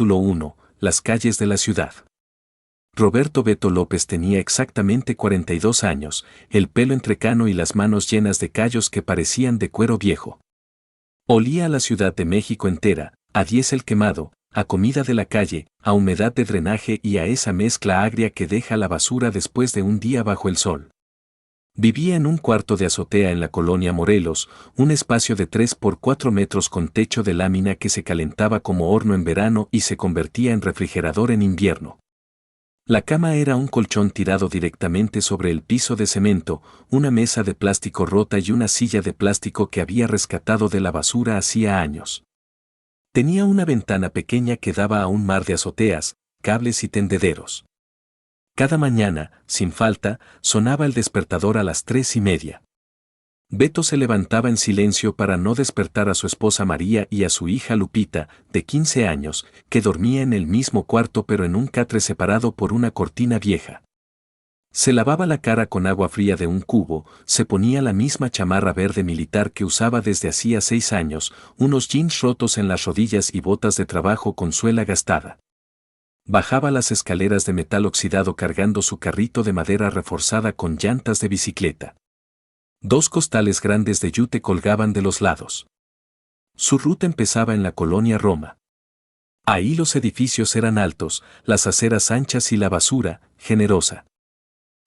Capítulo 1. Las calles de la ciudad. Roberto Beto López tenía exactamente 42 años, el pelo entrecano y las manos llenas de callos que parecían de cuero viejo. Olía a la Ciudad de México entera, a diésel quemado, a comida de la calle, a humedad de drenaje y a esa mezcla agria que deja la basura después de un día bajo el sol. Vivía en un cuarto de azotea en la colonia Morelos, un espacio de 3 por 4 metros con techo de lámina que se calentaba como horno en verano y se convertía en refrigerador en invierno. La cama era un colchón tirado directamente sobre el piso de cemento, una mesa de plástico rota y una silla de plástico que había rescatado de la basura hacía años. Tenía una ventana pequeña que daba a un mar de azoteas, cables y tendederos. Cada mañana, sin falta, sonaba el despertador a las 3:30. Beto se levantaba en silencio para no despertar a su esposa María y a su hija Lupita, de 15 años, que dormía en el mismo cuarto pero en un catre separado por una cortina vieja. Se lavaba la cara con agua fría de un cubo, se ponía la misma chamarra verde militar que usaba desde hacía 6 años, unos jeans rotos en las rodillas y botas de trabajo con suela gastada. Bajaba las escaleras de metal oxidado cargando su carrito de madera reforzada con llantas de bicicleta. 2 costales grandes de yute colgaban de los lados. Su ruta empezaba en la colonia Roma. Ahí los edificios eran altos, las aceras anchas y la basura, generosa.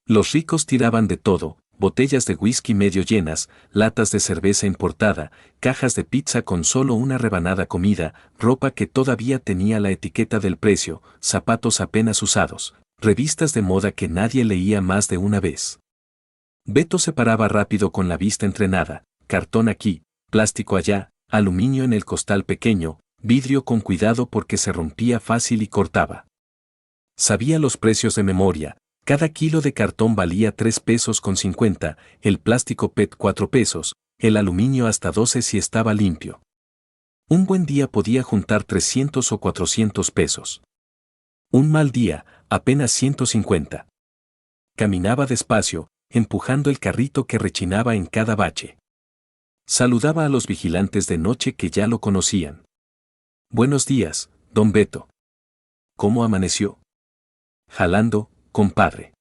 Los ricos tiraban de todo, botellas de whisky medio llenas, latas de cerveza importada, cajas de pizza con solo una rebanada comida, ropa que todavía tenía la etiqueta del precio, zapatos apenas usados, revistas de moda que nadie leía más de una vez. Beto se paraba rápido con la vista entrenada, cartón aquí, plástico allá, aluminio en el costal pequeño, vidrio con cuidado porque se rompía fácil y cortaba. Sabía los precios de memoria. Cada kilo de cartón valía 3,50 pesos, el plástico PET 4 pesos, el aluminio hasta 12 si estaba limpio. Un buen día podía juntar 300 o 400 pesos. Un mal día, apenas 150. Caminaba despacio, empujando el carrito que rechinaba en cada bache. Saludaba a los vigilantes de noche que ya lo conocían. Buenos días, don Beto. ¿Cómo amaneció? Jalando, compadre.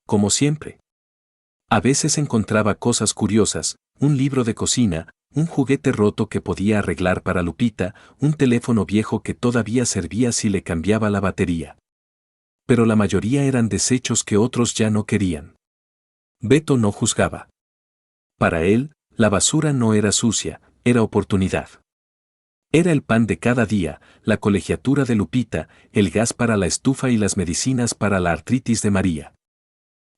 Como siempre. A veces encontraba cosas curiosas, un libro de cocina, un juguete roto que podía arreglar para Lupita, un teléfono viejo que todavía servía si le cambiaba la batería. Pero la mayoría eran desechos que otros ya no querían. Beto no juzgaba. Para él, la basura no era sucia, era oportunidad. Era el pan de cada día, la colegiatura de Lupita, el gas para la estufa y las medicinas para la artritis de María.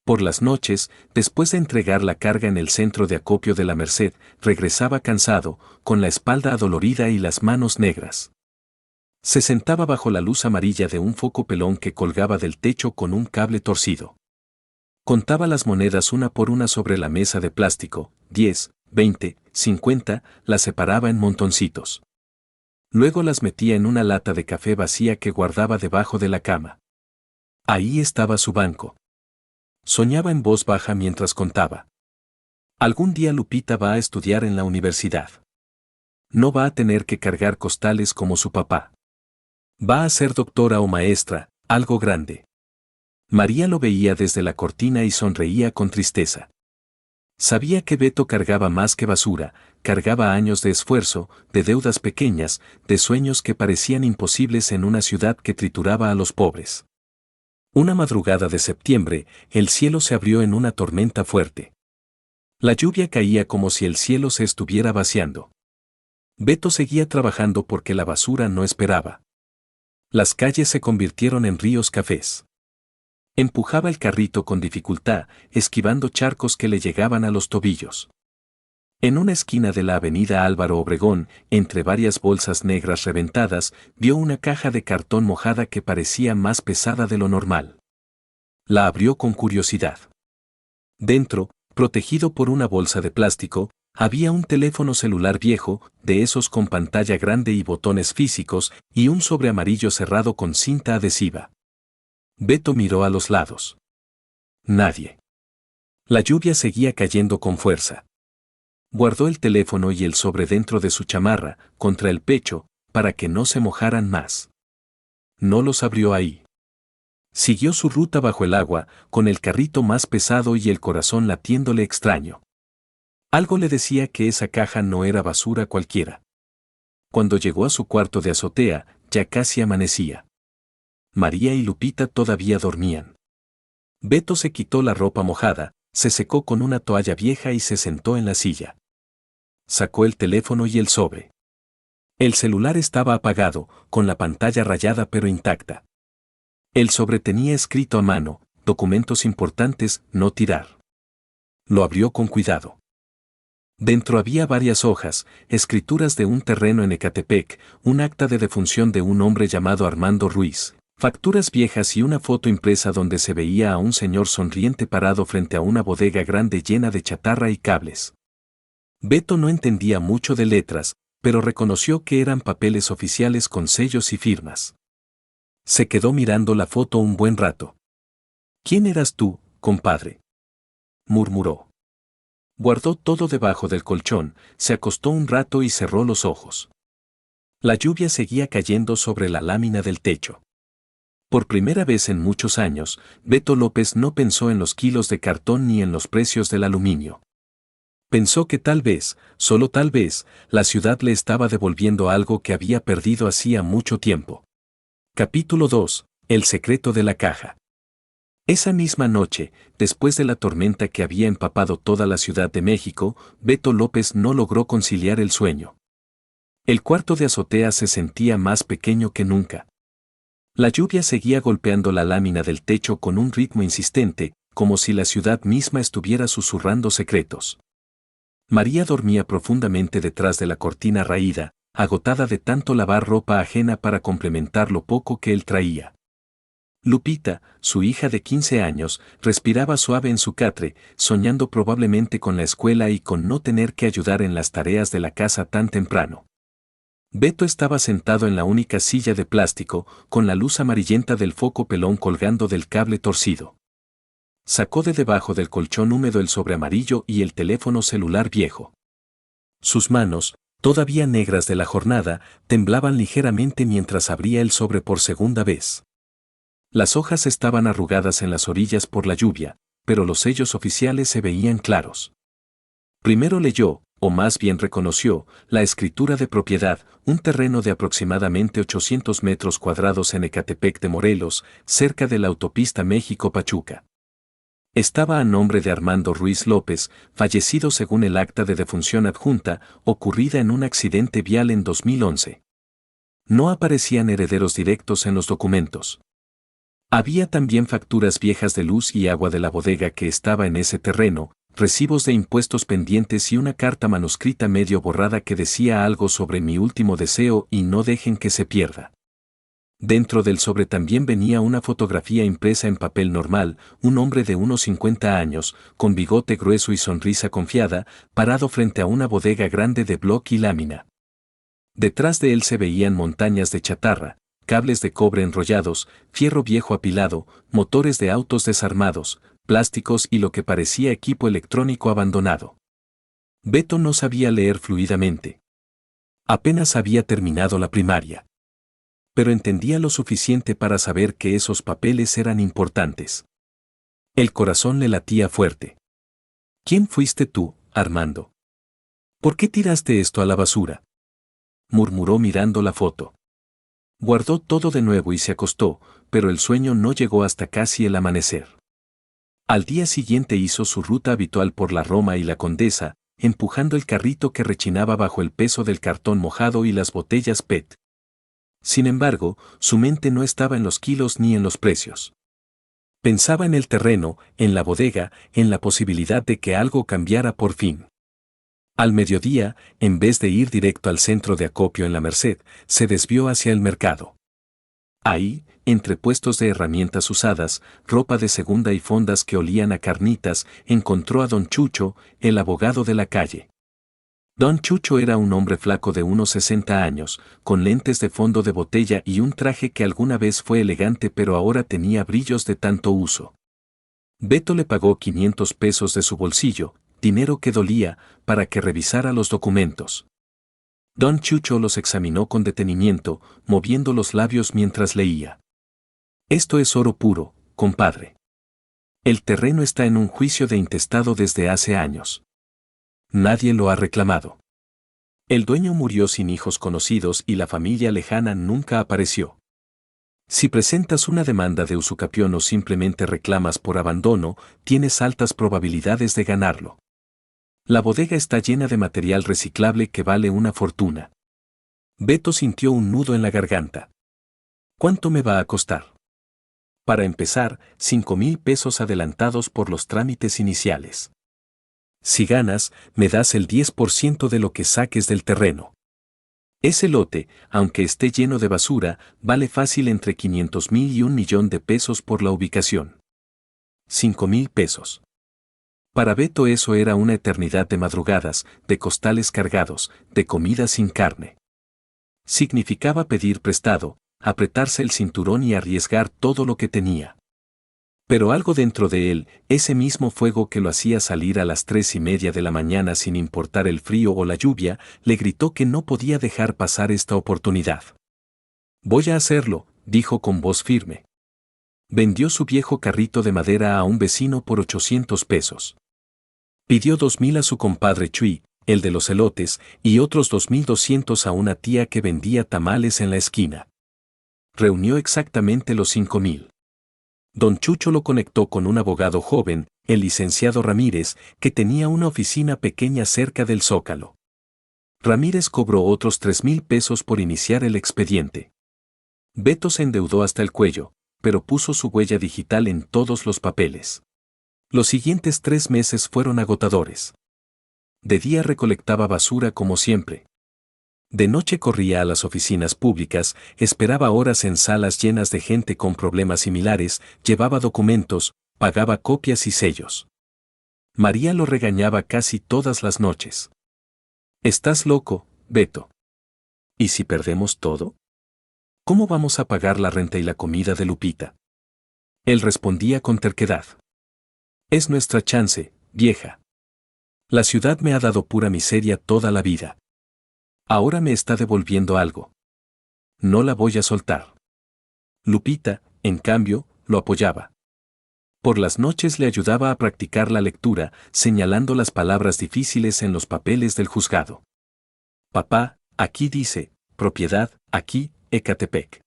Por las noches, después de entregar la carga en el centro de acopio de la Merced, regresaba cansado, con la espalda adolorida y las manos negras. Se sentaba bajo la luz amarilla de un foco pelón que colgaba del techo con un cable torcido. Contaba las monedas una por una sobre la mesa de plástico, 10, 20, 50, las separaba en montoncitos. Luego las metía en una lata de café vacía que guardaba debajo de la cama. Ahí estaba su banco. Soñaba en voz baja mientras contaba. Algún día Lupita va a estudiar en la universidad. No va a tener que cargar costales como su papá. Va a ser doctora o maestra, algo grande. María lo veía desde la cortina y sonreía con tristeza. Sabía que Beto cargaba más que basura, cargaba años de esfuerzo, de deudas pequeñas, de sueños que parecían imposibles en una ciudad que trituraba a los pobres. Una madrugada de septiembre, el cielo se abrió en una tormenta fuerte. La lluvia caía como si el cielo se estuviera vaciando. Beto seguía trabajando porque la basura no esperaba. Las calles se convirtieron en ríos cafés. Empujaba el carrito con dificultad, esquivando charcos que le llegaban a los tobillos. En una esquina de la avenida Álvaro Obregón, entre varias bolsas negras reventadas, vio una caja de cartón mojada que parecía más pesada de lo normal. La abrió con curiosidad. Dentro, protegido por una bolsa de plástico, había un teléfono celular viejo, de esos con pantalla grande y botones físicos, y un sobre amarillo cerrado con cinta adhesiva. Beto miró a los lados. Nadie. La lluvia seguía cayendo con fuerza. Guardó el teléfono y el sobre dentro de su chamarra, contra el pecho, para que no se mojaran más. no los abrió ahí. Siguió su ruta bajo el agua, con el carrito más pesado y el corazón latiéndole extraño. Algo le decía que esa caja no era basura cualquiera. Cuando llegó a su cuarto de azotea, ya casi amanecía. María y Lupita todavía dormían. Beto se quitó la ropa mojada, se secó con una toalla vieja y se sentó en la silla. Sacó el teléfono y el sobre. El celular estaba apagado, con la pantalla rayada pero intacta. El sobre tenía escrito a mano: documentos importantes, no tirar. Lo abrió con cuidado. Dentro había varias hojas, escrituras de un terreno en Ecatepec, un acta de defunción de un hombre llamado Armando Ruiz, facturas viejas y una foto impresa donde se veía a un señor sonriente parado frente a una bodega grande llena de chatarra y cables. Beto no entendía mucho de letras, pero reconoció que eran papeles oficiales con sellos y firmas. Se quedó mirando la foto un buen rato. ¿Quién eras tú, compadre?, murmuró. Guardó todo debajo del colchón, se acostó un rato y cerró los ojos. La lluvia seguía cayendo sobre la lámina del techo. Por primera vez en muchos años, Beto López no pensó en los kilos de cartón ni en los precios del aluminio. Pensó que tal vez, solo tal vez, la ciudad le estaba devolviendo algo que había perdido hacía mucho tiempo. Capítulo 2. El secreto de la caja. Esa misma noche, después de la tormenta que había empapado toda la Ciudad de México, Beto López no logró conciliar el sueño. El cuarto de azotea se sentía más pequeño que nunca. La lluvia seguía golpeando la lámina del techo con un ritmo insistente, como si la ciudad misma estuviera susurrando secretos. María dormía profundamente detrás de la cortina raída, agotada de tanto lavar ropa ajena para complementar lo poco que él traía. Lupita, su hija de 15 años, respiraba suave en su catre, soñando probablemente con la escuela y con no tener que ayudar en las tareas de la casa tan temprano. Beto estaba sentado en la única silla de plástico, con la luz amarillenta del foco pelón colgando del cable torcido. Sacó de debajo del colchón húmedo el sobre amarillo y el teléfono celular viejo. Sus manos, todavía negras de la jornada, temblaban ligeramente mientras abría el sobre por segunda vez. Las hojas estaban arrugadas en las orillas por la lluvia, pero los sellos oficiales se veían claros. Primero leyó, o más bien reconoció, la escritura de propiedad, un terreno de aproximadamente 800 metros cuadrados en Ecatepec de Morelos, cerca de la autopista México-Pachuca. Estaba a nombre de Armando Ruiz López, fallecido según el acta de defunción adjunta, ocurrida en un accidente vial en 2011. No aparecían herederos directos en los documentos. Había también facturas viejas de luz y agua de la bodega que estaba en ese terreno, recibos de impuestos pendientes y una carta manuscrita medio borrada que decía algo sobre mi último deseo y no dejen que se pierda. Dentro del sobre también venía una fotografía impresa en papel normal, un hombre de unos 50 años, con bigote grueso y sonrisa confiada, parado frente a una bodega grande de bloc y lámina. Detrás de él se veían montañas de chatarra, cables de cobre enrollados, fierro viejo apilado, motores de autos desarmados, plásticos y lo que parecía equipo electrónico abandonado. Beto no sabía leer fluidamente. Apenas había terminado la primaria. Pero entendía lo suficiente para saber que esos papeles eran importantes. El corazón le latía fuerte. ¿Quién fuiste tú, Armando? ¿Por qué tiraste esto a la basura?, murmuró mirando la foto. Guardó todo de nuevo y se acostó, pero el sueño no llegó hasta casi el amanecer. Al día siguiente hizo su ruta habitual por la Roma y la Condesa, empujando el carrito que rechinaba bajo el peso del cartón mojado y las botellas PET. Sin embargo, su mente no estaba en los kilos ni en los precios. Pensaba en el terreno, en la bodega, en la posibilidad de que algo cambiara por fin. Al mediodía, en vez de ir directo al centro de acopio en la Merced, se desvió hacia el mercado. Ahí, entre puestos de herramientas usadas, ropa de segunda y fondas que olían a carnitas, encontró a don Chucho, el abogado de la calle. Don Chucho era un hombre flaco de unos 60 años, con lentes de fondo de botella y un traje que alguna vez fue elegante pero ahora tenía brillos de tanto uso. Beto le pagó 500 pesos de su bolsillo, dinero que dolía, para que revisara los documentos. Don Chucho los examinó con detenimiento, moviendo los labios mientras leía. Esto es oro puro, compadre. El terreno está en un juicio de intestado desde hace años. Nadie lo ha reclamado. El dueño murió sin hijos conocidos y la familia lejana nunca apareció. Si presentas una demanda de usucapión o simplemente reclamas por abandono, tienes altas probabilidades de ganarlo. La bodega está llena de material reciclable que vale una fortuna. Beto sintió un nudo en la garganta. ¿Cuánto me va a costar? Para empezar, 5,000 pesos adelantados por los trámites iniciales. Si ganas, me das el 10% de lo que saques del terreno. Ese lote, aunque esté lleno de basura, vale fácil entre 500,000 y 1,000,000 de pesos por la ubicación. 5,000 pesos. Para Beto eso era una eternidad de madrugadas, de costales cargados, de comida sin carne. Significaba pedir prestado, apretarse el cinturón y arriesgar todo lo que tenía. Pero algo dentro de él, ese mismo fuego que lo hacía salir a las 3:30 de la mañana sin importar el frío o la lluvia, le gritó que no podía dejar pasar esta oportunidad. Voy a hacerlo, dijo con voz firme. Vendió su viejo carrito de madera a un vecino por 800 pesos. Pidió 2,000 a su compadre Chuy, el de los elotes, y otros 2,200 a una tía que vendía tamales en la esquina. Reunió exactamente los 5,000. Don Chucho lo conectó con un abogado joven, el licenciado Ramírez, que tenía una oficina pequeña cerca del Zócalo. Ramírez cobró otros 3,000 pesos por iniciar el expediente. Beto se endeudó hasta el cuello, pero puso su huella digital en todos los papeles. Los siguientes 3 meses fueron agotadores. De día recolectaba basura como siempre. De noche corría a las oficinas públicas, esperaba horas en salas llenas de gente con problemas similares, llevaba documentos, pagaba copias y sellos. María lo regañaba casi todas las noches. «Estás loco, Beto. ¿Y si perdemos todo? ¿Cómo vamos a pagar la renta y la comida de Lupita?» Él respondía con terquedad. «Es nuestra chance, vieja. La ciudad me ha dado pura miseria toda la vida. Ahora me está devolviendo algo. No la voy a soltar». Lupita, en cambio, lo apoyaba. Por las noches le ayudaba a practicar la lectura, señalando las palabras difíciles en los papeles del juzgado. «Papá, aquí dice, propiedad, aquí, Ecatepec».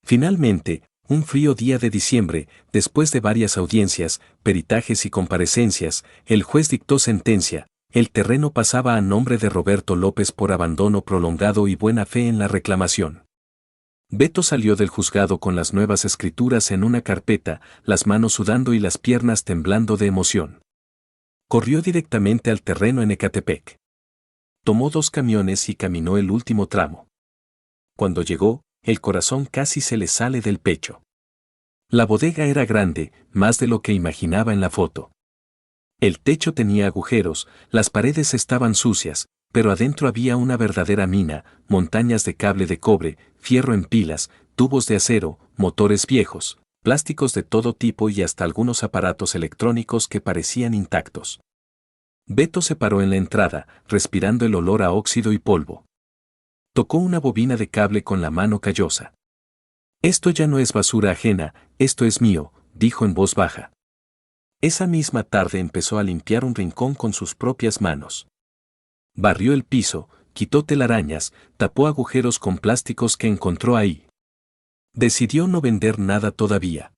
Finalmente, un frío día de diciembre, después de varias audiencias, peritajes y comparecencias, el juez dictó sentencia. El terreno pasaba a nombre de Roberto López por abandono prolongado y buena fe en la reclamación. Beto salió del juzgado con las nuevas escrituras en una carpeta, las manos sudando y las piernas temblando de emoción. Corrió directamente al terreno en Ecatepec. Tomó 2 camiones y caminó el último tramo. Cuando llegó, el corazón casi se le sale del pecho. La bodega era grande, más de lo que imaginaba en la foto. El techo tenía agujeros, las paredes estaban sucias, pero adentro había una verdadera mina, montañas de cable de cobre, fierro en pilas, tubos de acero, motores viejos, plásticos de todo tipo y hasta algunos aparatos electrónicos que parecían intactos. Beto se paró en la entrada, respirando el olor a óxido y polvo. Tocó una bobina de cable con la mano callosa. «Esto ya no es basura ajena, esto es mío», dijo en voz baja. Esa misma tarde empezó a limpiar un rincón con sus propias manos. Barrió el piso, quitó telarañas, tapó agujeros con plásticos que encontró ahí. Decidió no vender nada todavía.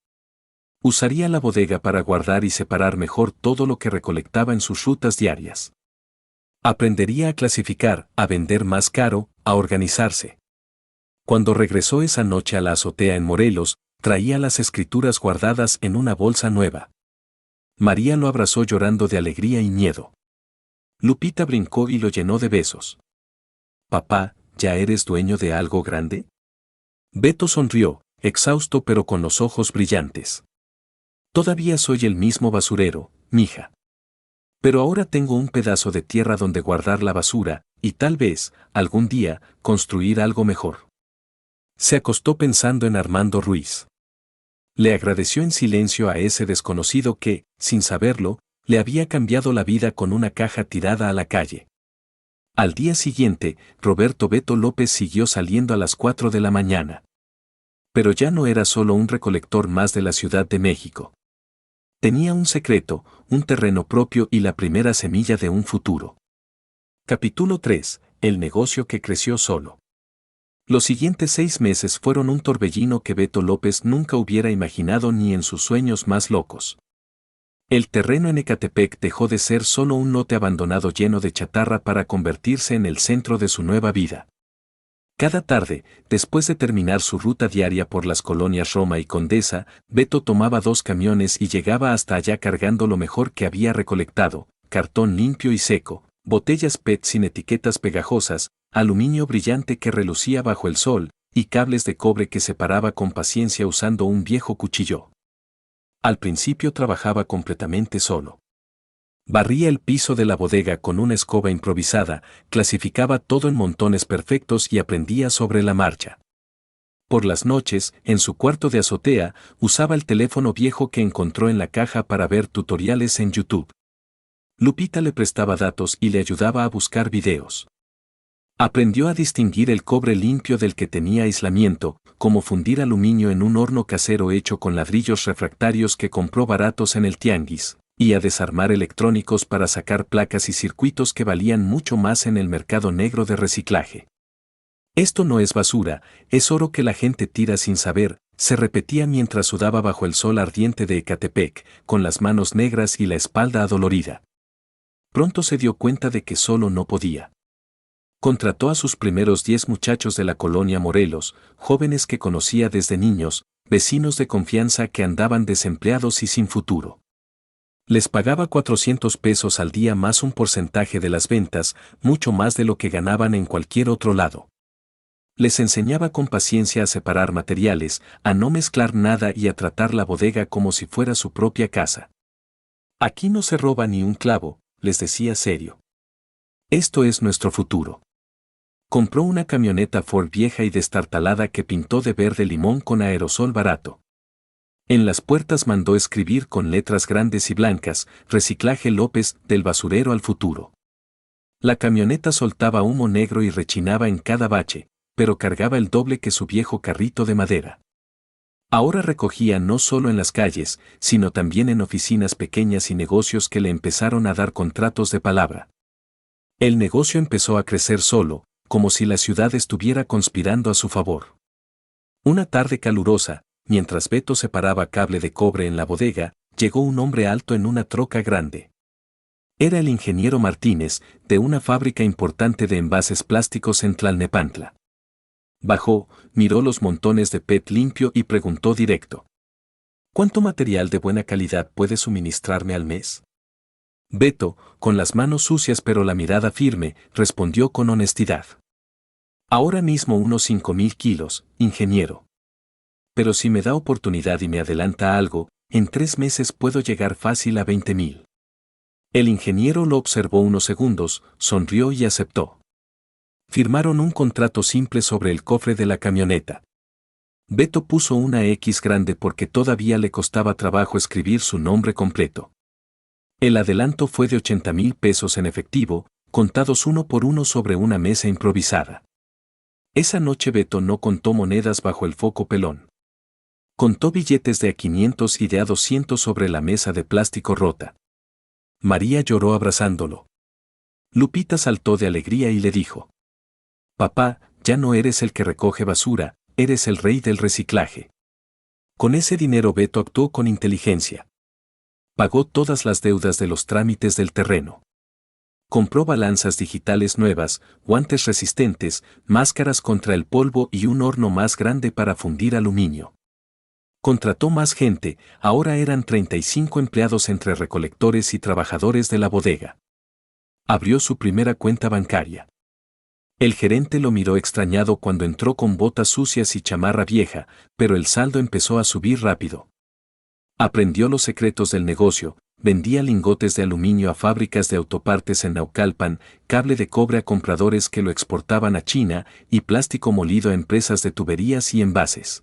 Usaría la bodega para guardar y separar mejor todo lo que recolectaba en sus rutas diarias. Aprendería a clasificar, a vender más caro, a organizarse. Cuando regresó esa noche a la azotea en Morelos, traía las escrituras guardadas en una bolsa nueva. María lo abrazó llorando de alegría y miedo. Lupita brincó y lo llenó de besos. «Papá, ¿ya eres dueño de algo grande?» Beto sonrió, exhausto pero con los ojos brillantes. «Todavía soy el mismo basurero, mija. Pero ahora tengo un pedazo de tierra donde guardar la basura, y tal vez, algún día, construir algo mejor». Se acostó pensando en Armando Ruiz. Le agradeció en silencio a ese desconocido que, sin saberlo, le había cambiado la vida con una caja tirada a la calle. Al día siguiente, Roberto Beto López siguió saliendo a las 4 de la mañana. Pero ya no era solo un recolector más de la Ciudad de México. Tenía un secreto, un terreno propio y la primera semilla de un futuro. Capítulo 3. El negocio que creció solo. Los siguientes 6 meses fueron un torbellino que Beto López nunca hubiera imaginado ni en sus sueños más locos. El terreno en Ecatepec dejó de ser solo un lote abandonado lleno de chatarra para convertirse en el centro de su nueva vida. Cada tarde, después de terminar su ruta diaria por las colonias Roma y Condesa, Beto tomaba 2 camiones y llegaba hasta allá cargando lo mejor que había recolectado: cartón limpio y seco, botellas PET sin etiquetas pegajosas, aluminio brillante que relucía bajo el sol, y cables de cobre que separaba con paciencia usando un viejo cuchillo. Al principio trabajaba completamente solo. Barría el piso de la bodega con una escoba improvisada, clasificaba todo en montones perfectos y aprendía sobre la marcha. Por las noches, en su cuarto de azotea, usaba el teléfono viejo que encontró en la caja para ver tutoriales en YouTube. Lupita le prestaba datos y le ayudaba a buscar videos. Aprendió a distinguir el cobre limpio del que tenía aislamiento, cómo fundir aluminio en un horno casero hecho con ladrillos refractarios que compró baratos en el tianguis, y a desarmar electrónicos para sacar placas y circuitos que valían mucho más en el mercado negro de reciclaje. Esto no es basura, es oro que la gente tira sin saber, se repetía mientras sudaba bajo el sol ardiente de Ecatepec, con las manos negras y la espalda adolorida. Pronto se dio cuenta de que solo no podía. Contrató a sus primeros 10 muchachos de la colonia Morelos, jóvenes que conocía desde niños, vecinos de confianza que andaban desempleados y sin futuro. Les pagaba 400 pesos al día más un porcentaje de las ventas, mucho más de lo que ganaban en cualquier otro lado. Les enseñaba con paciencia a separar materiales, a no mezclar nada y a tratar la bodega como si fuera su propia casa. Aquí no se roba ni un clavo, les decía serio. Esto es nuestro futuro. Compró una camioneta Ford vieja y destartalada que pintó de verde limón con aerosol barato. En las puertas mandó escribir con letras grandes y blancas: Reciclaje López, del basurero al futuro. La camioneta soltaba humo negro y rechinaba en cada bache, pero cargaba el doble que su viejo carrito de madera. Ahora recogía no solo en las calles, sino también en oficinas pequeñas y negocios que le empezaron a dar contratos de palabra. El negocio empezó a crecer solo, como si la ciudad estuviera conspirando a su favor. Una tarde calurosa, mientras Beto separaba cable de cobre en la bodega, llegó un hombre alto en una troca grande. Era el ingeniero Martínez, de una fábrica importante de envases plásticos en Tlalnepantla. Bajó, miró los montones de PET limpio y preguntó directo: ¿cuánto material de buena calidad puede suministrarme al mes? Beto, con las manos sucias pero la mirada firme, respondió con honestidad: ahora mismo unos 5,000 kilos, ingeniero. Pero si me da oportunidad y me adelanta algo, en 3 meses puedo llegar fácil a 20,000. El ingeniero lo observó unos segundos, sonrió y aceptó. Firmaron un contrato simple sobre el cofre de la camioneta. Beto puso una X grande porque todavía le costaba trabajo escribir su nombre completo. El adelanto fue de 80,000 pesos en efectivo, contados uno por uno sobre una mesa improvisada. Esa noche Beto no contó monedas bajo el foco pelón. Contó billetes de a 500 y de a 200 sobre la mesa de plástico rota. María lloró abrazándolo. Lupita saltó de alegría y le dijo: papá, ya no eres el que recoge basura, eres el rey del reciclaje. Con ese dinero Beto actuó con inteligencia. Pagó todas las deudas de los trámites del terreno. Compró balanzas digitales nuevas, guantes resistentes, máscaras contra el polvo y un horno más grande para fundir aluminio. Contrató más gente, ahora eran 35 empleados entre recolectores y trabajadores de la bodega. Abrió su primera cuenta bancaria. El gerente lo miró extrañado cuando entró con botas sucias y chamarra vieja, pero el saldo empezó a subir rápido. Aprendió los secretos del negocio, vendía lingotes de aluminio a fábricas de autopartes en Naucalpan, cable de cobre a compradores que lo exportaban a China y plástico molido a empresas de tuberías y envases.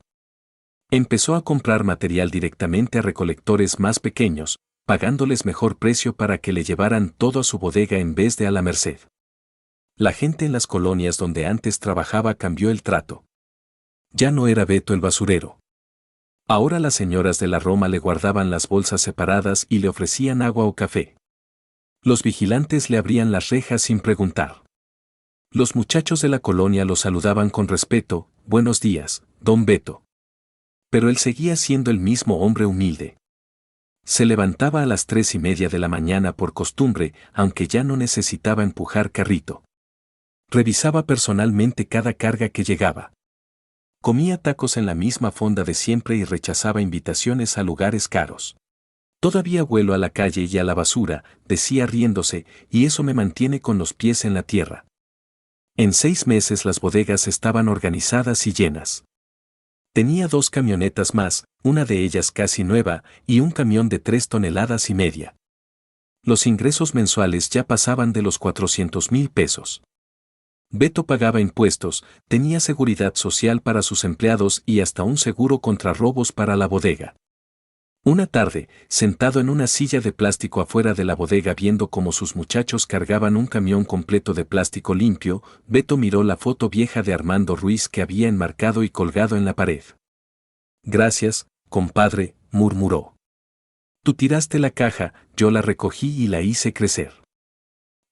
Empezó a comprar material directamente a recolectores más pequeños, pagándoles mejor precio para que le llevaran todo a su bodega en vez de a la merced. La gente en las colonias donde antes trabajaba cambió el trato. Ya no era Beto el basurero. Ahora las señoras de la Roma le guardaban las bolsas separadas y le ofrecían agua o café. Los vigilantes le abrían las rejas sin preguntar. Los muchachos de la colonia lo saludaban con respeto: «Buenos días, don Beto». Pero él seguía siendo el mismo hombre humilde. Se levantaba a las 3:30 de la mañana por costumbre, aunque ya no necesitaba empujar carrito. Revisaba personalmente cada carga que llegaba. Comía tacos en la misma fonda de siempre y rechazaba invitaciones a lugares caros. «Todavía vuelo a la calle y a la basura», decía riéndose, «y eso me mantiene con los pies en la tierra». En 6 meses las bodegas estaban organizadas y llenas. Tenía 2 camionetas más, una de ellas casi nueva, y un camión de 3,5 toneladas. Los ingresos mensuales ya pasaban de los 400,000 pesos. Beto pagaba impuestos, tenía seguridad social para sus empleados y hasta un seguro contra robos para la bodega. Una tarde, sentado en una silla de plástico afuera de la bodega viendo cómo sus muchachos cargaban un camión completo de plástico limpio, Beto miró la foto vieja de Armando Ruiz que había enmarcado y colgado en la pared. «Gracias, compadre», murmuró. «Tú tiraste la caja, yo la recogí y la hice crecer».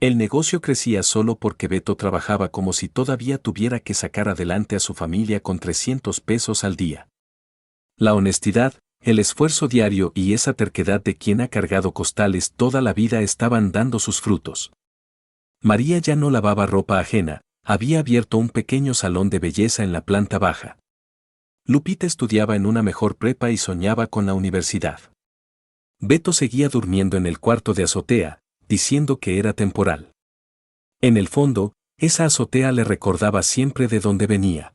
El negocio crecía solo porque Beto trabajaba como si todavía tuviera que sacar adelante a su familia con 300 pesos al día. La honestidad, el esfuerzo diario y esa terquedad de quien ha cargado costales toda la vida estaban dando sus frutos. María ya no lavaba ropa ajena, había abierto un pequeño salón de belleza en la planta baja. Lupita estudiaba en una mejor prepa y soñaba con la universidad. Beto seguía durmiendo en el cuarto de azotea, diciendo que era temporal. En el fondo, esa azotea le recordaba siempre de dónde venía.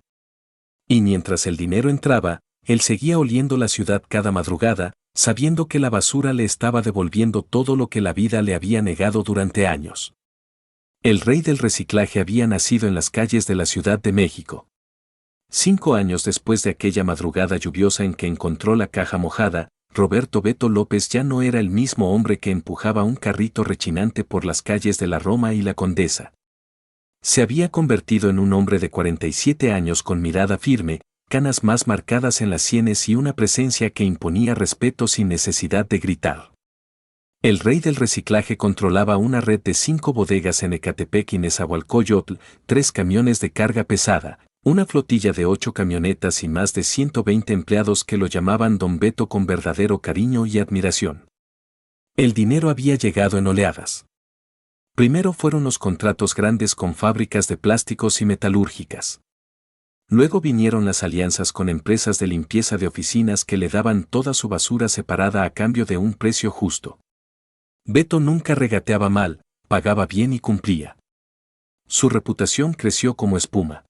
Y mientras el dinero entraba, él seguía oliendo la ciudad cada madrugada, sabiendo que la basura le estaba devolviendo todo lo que la vida le había negado durante años. El rey del reciclaje había nacido en las calles de la Ciudad de México. 5 años después de aquella madrugada lluviosa en que encontró la caja mojada, Roberto Beto López ya no era el mismo hombre que empujaba un carrito rechinante por las calles de la Roma y la Condesa. Se había convertido en un hombre de 47 años con mirada firme, canas más marcadas en las sienes y una presencia que imponía respeto sin necesidad de gritar. El rey del reciclaje controlaba una red de 5 bodegas en Ecatepec y Nezahualcóyotl, 3 camiones de carga pesada, una flotilla de 8 camionetas y más de 120 empleados que lo llamaban Don Beto con verdadero cariño y admiración. El dinero había llegado en oleadas. Primero fueron los contratos grandes con fábricas de plásticos y metalúrgicas. Luego vinieron las alianzas con empresas de limpieza de oficinas que le daban toda su basura separada a cambio de un precio justo. Beto nunca regateaba mal, pagaba bien y cumplía. Su reputación creció como espuma.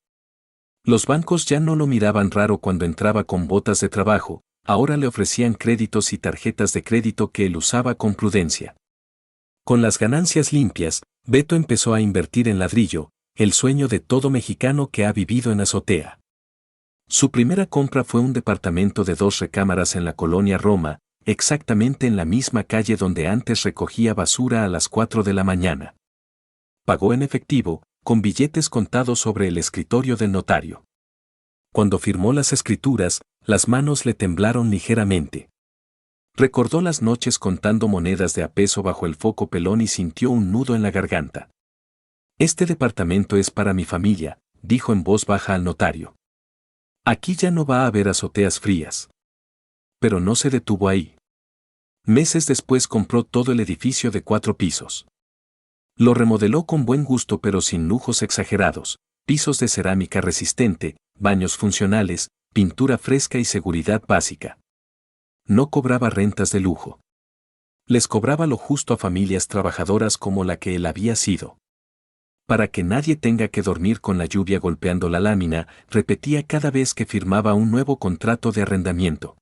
Los bancos ya no lo miraban raro cuando entraba con botas de trabajo, ahora le ofrecían créditos y tarjetas de crédito que él usaba con prudencia. Con las ganancias limpias, Beto empezó a invertir en ladrillo, el sueño de todo mexicano que ha vivido en azotea. Su primera compra fue un departamento de 2 recámaras en la colonia Roma, exactamente en la misma calle donde antes recogía basura a las 4 de la mañana. Pagó en efectivo, con billetes contados sobre el escritorio del notario. Cuando firmó las escrituras, las manos le temblaron ligeramente. Recordó las noches contando monedas de a peso bajo el foco pelón y sintió un nudo en la garganta. «Este departamento es para mi familia», dijo en voz baja al notario. «Aquí ya no va a haber azoteas frías». Pero no se detuvo ahí. Meses después compró todo el edificio de 4 pisos. Lo remodeló con buen gusto pero sin lujos exagerados, pisos de cerámica resistente, baños funcionales, pintura fresca y seguridad básica. No cobraba rentas de lujo. Les cobraba lo justo a familias trabajadoras como la que él había sido. Para que nadie tenga que dormir con la lluvia golpeando la lámina, repetía cada vez que firmaba un nuevo contrato de arrendamiento.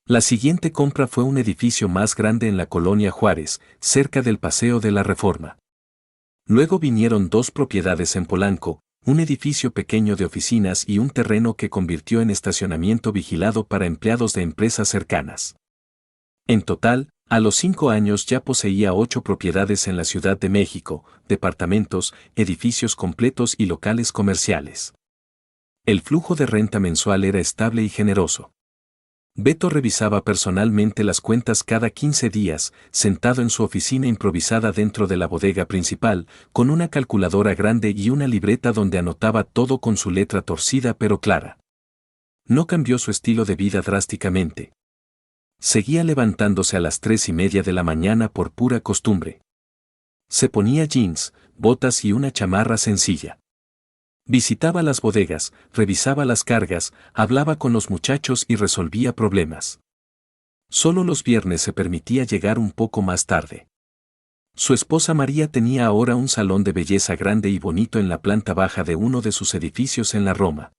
La siguiente compra fue un edificio más grande en la colonia Juárez, cerca del Paseo de la Reforma. Luego vinieron 2 propiedades en Polanco, un edificio pequeño de oficinas y un terreno que convirtió en estacionamiento vigilado para empleados de empresas cercanas. En total, A los 5 años ya poseía 8 propiedades en la Ciudad de México, departamentos, edificios completos y locales comerciales. El flujo de renta mensual era estable y generoso. Beto revisaba personalmente las cuentas cada 15 días, sentado en su oficina improvisada dentro de la bodega principal, con una calculadora grande y una libreta donde anotaba todo con su letra torcida pero clara. No cambió su estilo de vida drásticamente. Seguía levantándose a las 3:30 de la mañana por pura costumbre. Se ponía jeans, botas y una chamarra sencilla. Visitaba las bodegas, revisaba las cargas, hablaba con los muchachos y resolvía problemas. Solo los viernes se permitía llegar un poco más tarde. Su esposa María tenía ahora un salón de belleza grande y bonito en la planta baja de uno de sus edificios en la Roma.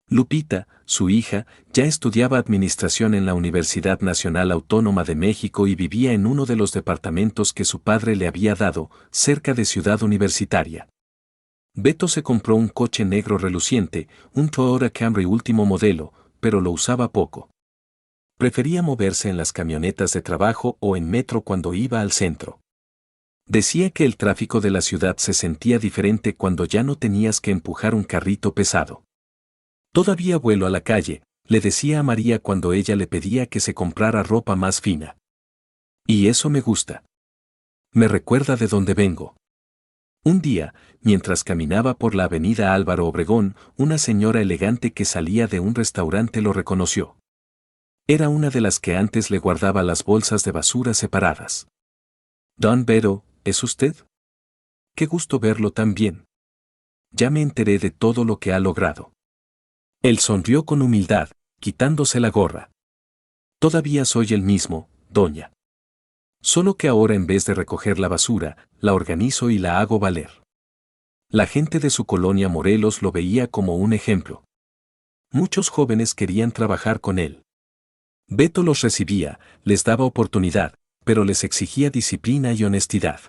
Lupita, su hija, ya estudiaba administración en la Universidad Nacional Autónoma de México y vivía en uno de los departamentos que su padre le había dado, cerca de Ciudad Universitaria. Beto se compró un coche negro reluciente, un Toyota Camry último modelo, pero lo usaba poco. Prefería moverse en las camionetas de trabajo o en metro cuando iba al centro. Decía que el tráfico de la ciudad se sentía diferente cuando ya no tenías que empujar un carrito pesado. Todavía vuelo a la calle, le decía a María cuando ella le pedía que se comprara ropa más fina. Y eso me gusta. Me recuerda de dónde vengo. Un día, mientras caminaba por la avenida Álvaro Obregón, una señora elegante que salía de un restaurante lo reconoció. Era una de las que antes le guardaba las bolsas de basura separadas. Don Beto, ¿es usted? Qué gusto verlo tan bien. Ya me enteré de todo lo que ha logrado. Él sonrió con humildad, quitándose la gorra. Todavía soy el mismo, doña. Solo que ahora en vez de recoger la basura, la organizo y la hago valer. La gente de su colonia Morelos lo veía como un ejemplo. Muchos jóvenes querían trabajar con él. Beto los recibía, les daba oportunidad, pero les exigía disciplina y honestidad.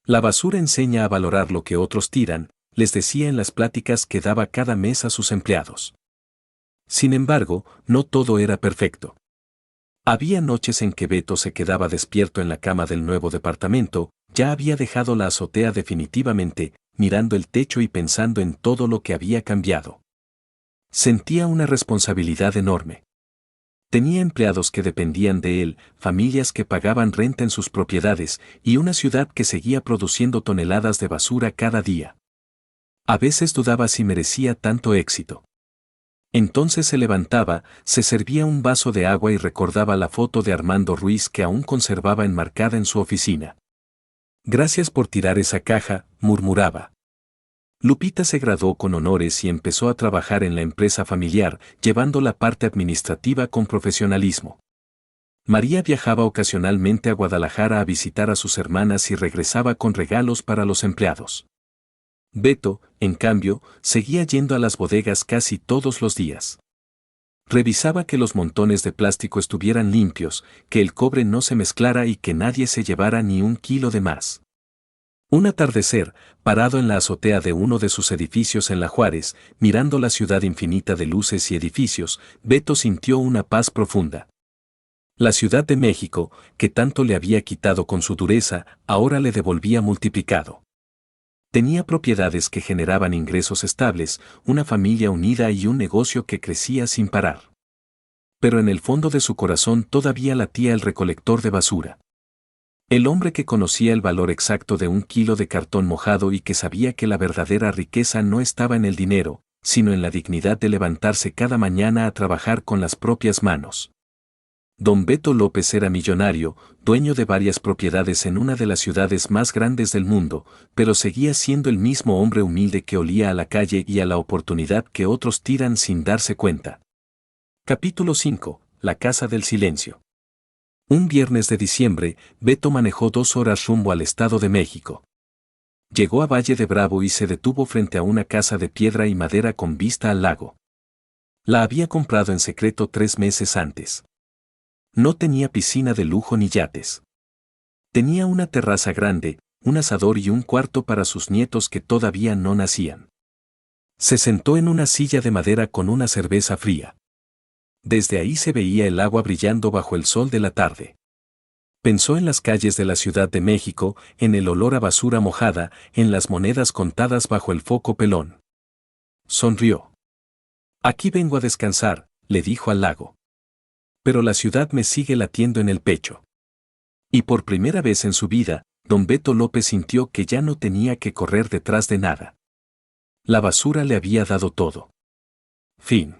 La basura enseña a valorar lo que otros tiran, les decía en las pláticas que daba cada mes a sus empleados. Sin embargo, no todo era perfecto. Había noches en que Beto se quedaba despierto en la cama del nuevo departamento, ya había dejado la azotea definitivamente, mirando el techo y pensando en todo lo que había cambiado. Sentía una responsabilidad enorme. Tenía empleados que dependían de él, familias que pagaban renta en sus propiedades y una ciudad que seguía produciendo toneladas de basura cada día. A veces dudaba si merecía tanto éxito. Entonces se levantaba, se servía un vaso de agua y recordaba la foto de Armando Ruiz que aún conservaba enmarcada en su oficina. Gracias por tirar esa caja, murmuraba. Lupita se graduó con honores y empezó a trabajar en la empresa familiar, llevando la parte administrativa con profesionalismo. María viajaba ocasionalmente a Guadalajara a visitar a sus hermanas y regresaba con regalos para los empleados. Beto, en cambio, seguía yendo a las bodegas casi todos los días. Revisaba que los montones de plástico estuvieran limpios, que el cobre no se mezclara y que nadie se llevara ni un kilo de más. Un atardecer, parado en la azotea de uno de sus edificios en La Juárez, mirando la ciudad infinita de luces y edificios, Beto sintió una paz profunda. La Ciudad de México, que tanto le había quitado con su dureza, ahora le devolvía multiplicado. Tenía propiedades que generaban ingresos estables, una familia unida y un negocio que crecía sin parar. Pero en el fondo de su corazón todavía latía el recolector de basura. El hombre que conocía el valor exacto de un kilo de cartón mojado y que sabía que la verdadera riqueza no estaba en el dinero, sino en la dignidad de levantarse cada mañana a trabajar con las propias manos. Don Beto López era millonario, dueño de varias propiedades en una de las ciudades más grandes del mundo, pero seguía siendo el mismo hombre humilde que olía a la calle y a la oportunidad que otros tiran sin darse cuenta. Capítulo 5. La Casa del Silencio. Un viernes de diciembre, Beto manejó 2 horas rumbo al Estado de México. Llegó a Valle de Bravo y se detuvo frente a una casa de piedra y madera con vista al lago. La había comprado en secreto 3 meses antes. No tenía piscina de lujo ni yates. Tenía una terraza grande, un asador y un cuarto para sus nietos que todavía no nacían. Se sentó en una silla de madera con una cerveza fría. Desde ahí se veía el agua brillando bajo el sol de la tarde. Pensó en las calles de la Ciudad de México, en el olor a basura mojada, en las monedas contadas bajo el foco pelón. Sonrió. Aquí vengo a descansar, le dijo al lago. Pero la ciudad me sigue latiendo en el pecho. Y por primera vez en su vida, don Beto López sintió que ya no tenía que correr detrás de nada. La basura le había dado todo. Fin.